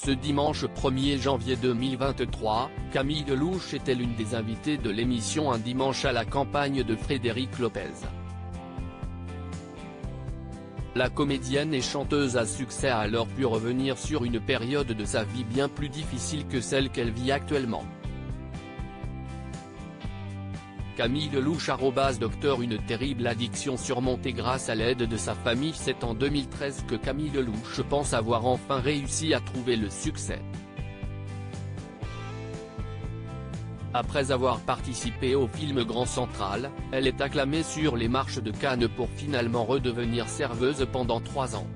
Ce dimanche 1er janvier 2023, Camille Lelouch était l'une des invitées de l'émission Un dimanche à la campagne de Frédéric Lopez. La comédienne et chanteuse à succès a alors pu revenir sur une période de sa vie bien plus difficile que celle qu'elle vit actuellement. Camille Lelouch =docteur Une terrible addiction surmontée grâce à l'aide de sa famille. C'est en 2013 que Camille Lelouch pense avoir enfin réussi à trouver le succès. Après avoir participé au film Grand Central, elle est acclamée sur les marches de Cannes pour finalement redevenir serveuse pendant 3 ans.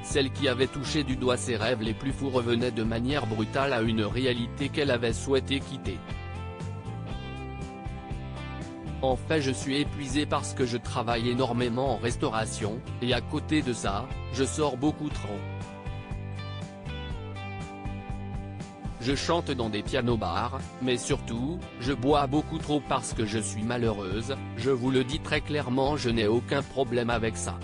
Celle qui avait touché du doigt ses rêves les plus fous revenait de manière brutale à une réalité qu'elle avait souhaité quitter. En fait, je suis épuisée parce que je travaille énormément en restauration, et à côté de ça, je sors beaucoup trop. Je chante dans des pianos-bars, mais surtout, je bois beaucoup trop parce que je suis malheureuse, je vous le dis très clairement, je n'ai aucun problème avec ça.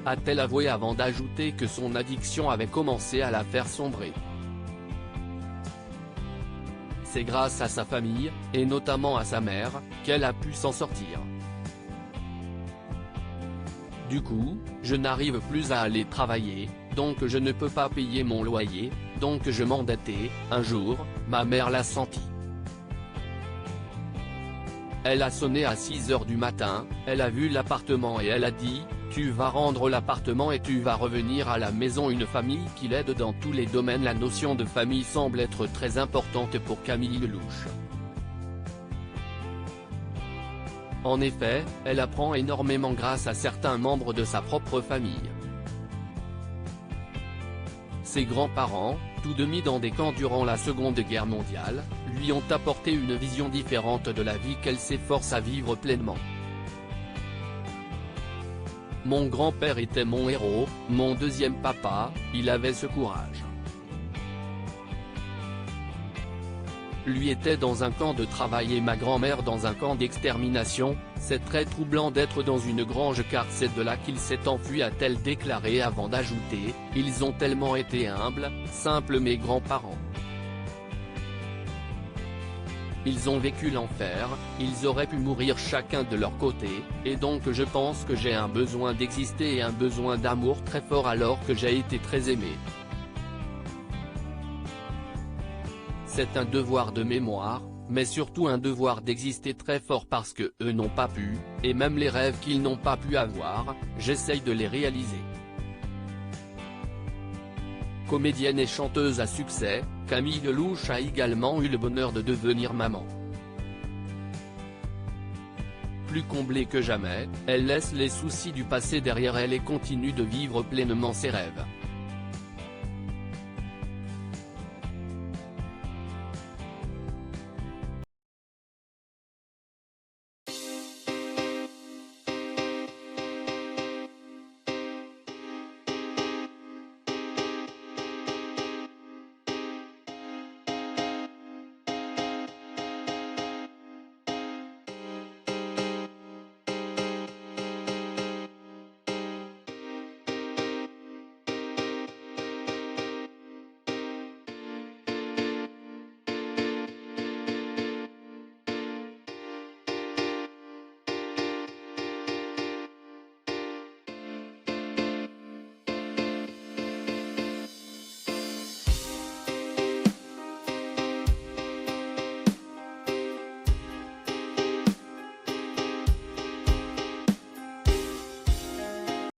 A-t-elle avoué avant d'ajouter que son addiction avait commencé à la faire sombrer. C'est grâce à sa famille, et notamment à sa mère, qu'elle a pu s'en sortir. Du coup, je n'arrive plus à aller travailler, donc je ne peux pas payer mon loyer, donc je m'endettais. Un jour, ma mère l'a senti. Elle a sonné à 6 h du matin, elle a vu l'appartement et elle a dit « Tu vas rendre l'appartement et tu vas revenir à la maison ». Une famille qui l'aide dans tous les domaines. La notion de famille semble être très importante pour Camille Lelouch. En effet, elle apprend énormément grâce à certains membres de sa propre famille. Ses grands-parents, tous deux mis dans des camps durant la Seconde Guerre mondiale, lui ont apporté une vision différente de la vie qu'elle s'efforce à vivre pleinement. Mon grand-père était mon héros, mon deuxième papa, il avait ce courage. Lui était dans un camp de travail et ma grand-mère dans un camp d'extermination. C'est très troublant d'être dans une grange car c'est de là qu'il s'est enfui, a-t-elle déclaré avant d'ajouter « Ils ont tellement été humbles, simples mes grands-parents. Ils ont vécu l'enfer, ils auraient pu mourir chacun de leur côté, et donc je pense que j'ai un besoin d'exister et un besoin d'amour très fort alors que j'ai été très aimé. C'est un devoir de mémoire, mais surtout un devoir d'exister très fort parce que eux n'ont pas pu, et même les rêves qu'ils n'ont pas pu avoir, j'essaye de les réaliser. » Comédienne et chanteuse à succès, Camille Lelouch a également eu le bonheur de devenir maman. Plus comblée que jamais, elle laisse les soucis du passé derrière elle et continue de vivre pleinement ses rêves.